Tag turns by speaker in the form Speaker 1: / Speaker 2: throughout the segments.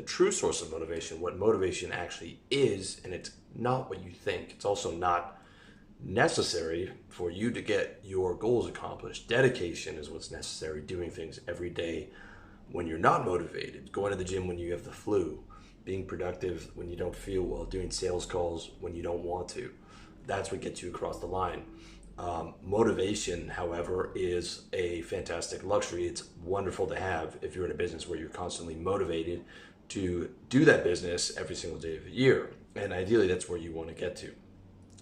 Speaker 1: the true source of motivation, what motivation actually is, and it's not what you think. It's also not necessary for you to get your goals accomplished. Dedication is what's necessary. Doing things every day when you're not motivated, going to the gym when you have the flu, being productive when you don't feel well, doing sales calls when you don't want to. That's what gets you across the line. Motivation, however, is a fantastic luxury. It's wonderful to have if you're in a business where you're constantly motivated to do that business every single day of the year. And ideally, that's where you want to get to.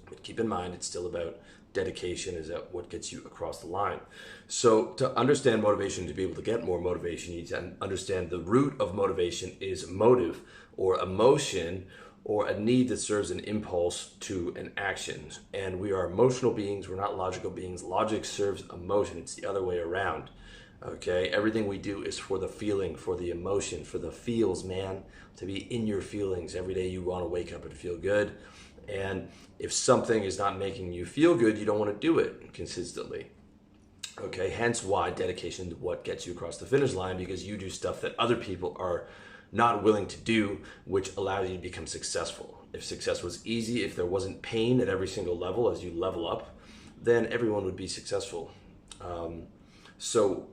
Speaker 1: But keep in mind, it's still about dedication. Is that what gets you across the line? So to understand motivation, to be able to get more motivation, you need to understand the root of motivation is motive or emotion, or a need that serves an impulse to an action. And we are emotional beings, we're not logical beings. Logic serves emotion, it's the other way around. Okay, everything we do is for the feeling, for the emotion, for the feels, man. To be in your feelings. Every day you want to wake up and feel good. And if something is not making you feel good, you don't want to do it consistently. Okay, hence why dedication is what gets you across the finish line, because you do stuff that other people are not willing to do, which allows you to become successful. If success was easy, if there wasn't pain at every single level as you level up, then everyone would be successful. So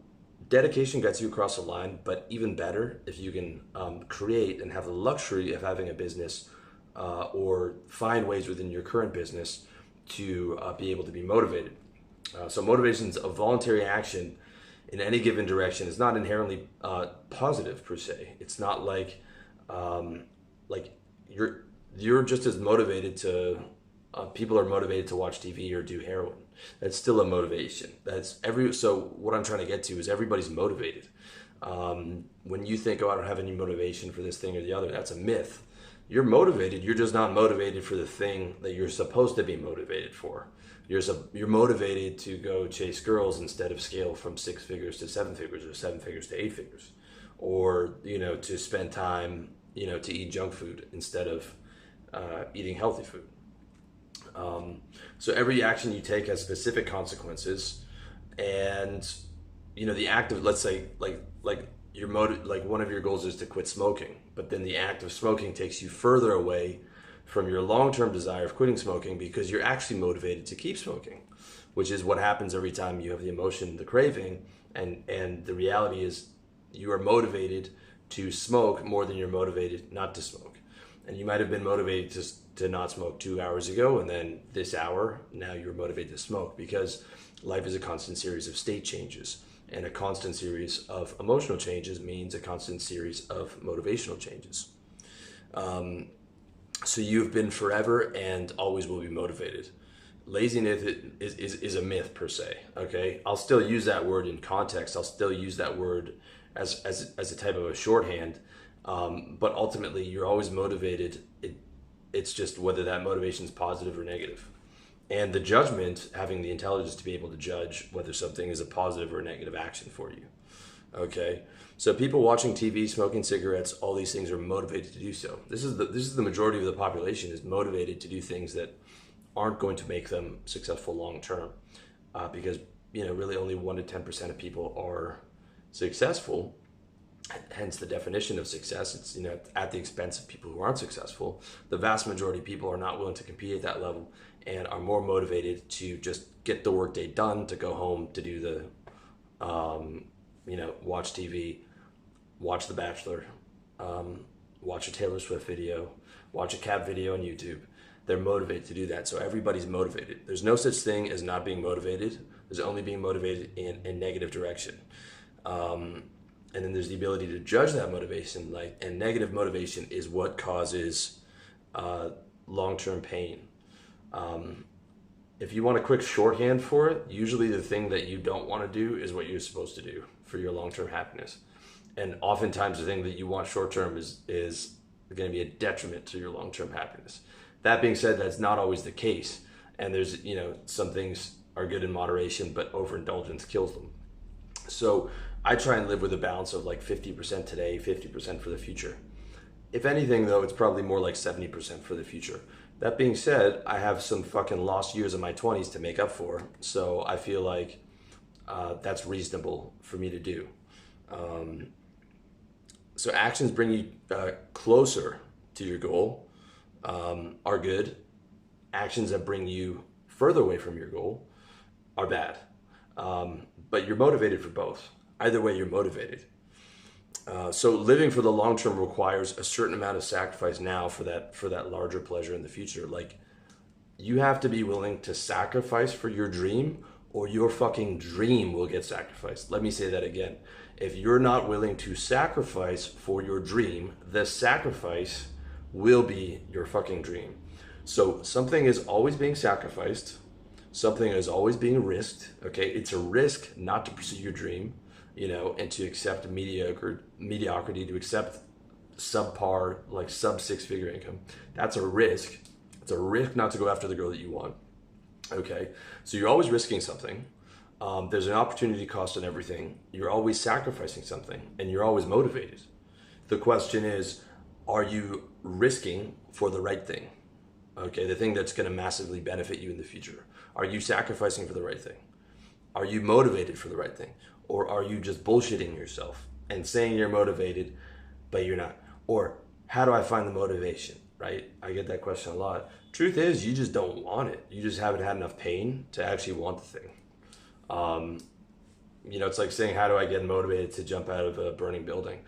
Speaker 1: dedication gets you across the line, but even better if you can create and have the luxury of having a business or find ways within your current business to be able to be motivated. So motivation is a voluntary action in any given direction. Is not inherently positive per se. It's not like you're just as motivated to people are motivated to watch TV or do heroin. That's still a motivation. So what I'm trying to get to is everybody's motivated. When you think, oh, I don't have any motivation for this thing or the other, that's a myth. You're motivated. You're just not motivated for the thing that you're supposed to be motivated for. You're motivated to go chase girls instead of scale from 6 figures to 7 figures or 7 figures to 8 figures, or to spend time to eat junk food instead of eating healthy food. So every action you take has specific consequences, and the act of, let's say, like your motive, like one of your goals is to quit smoking, but then the act of smoking takes you further away from your long-term desire of quitting smoking because you're actually motivated to keep smoking, which is what happens every time you have the emotion, the craving, and the reality is you are motivated to smoke more than you're motivated not to smoke. And you might have been motivated to not smoke 2 hours ago, and then this hour, now you're motivated to smoke, because life is a constant series of state changes, and a constant series of emotional changes means a constant series of motivational changes. So you've been forever and always will be motivated. Laziness is a myth per se, okay? I'll still use that word in context. I'll still use that word as a type of a shorthand, but ultimately you're always motivated. It's just whether that motivation is positive or negative. And the judgment, having the intelligence to be able to judge whether something is a positive or a negative action for you, okay? So people watching TV, smoking cigarettes, all these things are motivated to do so. This is the majority of the population is motivated to do things that aren't going to make them successful long term, because really only 1 to 10% of people are successful. Hence the definition of success. It's at the expense of people who aren't successful. The vast majority of people are not willing to compete at that level and are more motivated to just get the workday done, to go home, to do the watch TV, watch The Bachelor, watch a Taylor Swift video, watch a Cap video on YouTube. They're motivated to do that. So everybody's motivated. There's no such thing as not being motivated. There's only being motivated in a negative direction. And then there's the ability to judge that motivation. And negative motivation is what causes long-term pain. If you want a quick shorthand for it, usually the thing that you don't want to do is what you're supposed to do for your long-term happiness. And oftentimes the thing that you want short-term is going to be a detriment to your long-term happiness. That being said, that's not always the case. And there's, some things are good in moderation, but overindulgence kills them. So I try and live with a balance of like 50% today, 50% for the future. If anything, though, it's probably more like 70% for the future. That being said, I have some fucking lost years of my 20s to make up for. So I feel like that's reasonable for me to do. So actions bring you closer to your goal are good. Actions that bring you further away from your goal are bad. But you're motivated for both. Either way, you're motivated. So living for the long term requires a certain amount of sacrifice now for that larger pleasure in the future. Like, you have to be willing to sacrifice for your dream, or your fucking dream will get sacrificed. Let me say that again. If you're not willing to sacrifice for your dream, the sacrifice will be your fucking dream. So something is always being sacrificed. Something is always being risked. Okay, it's a risk not to pursue your dream, and to accept mediocrity, to accept subpar, like sub 6-figure income. That's a risk. It's a risk not to go after the girl that you want. Okay, so you're always risking something. There's an opportunity cost in everything. You're always sacrificing something, and you're always motivated. The question is, are you risking for the right thing? Okay, the thing that's going to massively benefit you in the future. Are you sacrificing for the right thing? Are you motivated for the right thing? Or are you just bullshitting yourself and saying you're motivated, but you're not? Or how do I find the motivation, right? I get that question a lot. Truth is, you just don't want it. You just haven't had enough pain to actually want the thing. It's like saying, how do I get motivated to jump out of a burning building?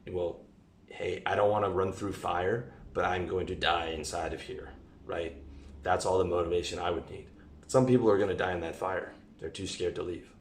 Speaker 1: Well, hey, I don't want to run through fire, but I'm going to die inside of here, right? That's all the motivation I would need. But some people are going to die in that fire. They're too scared to leave.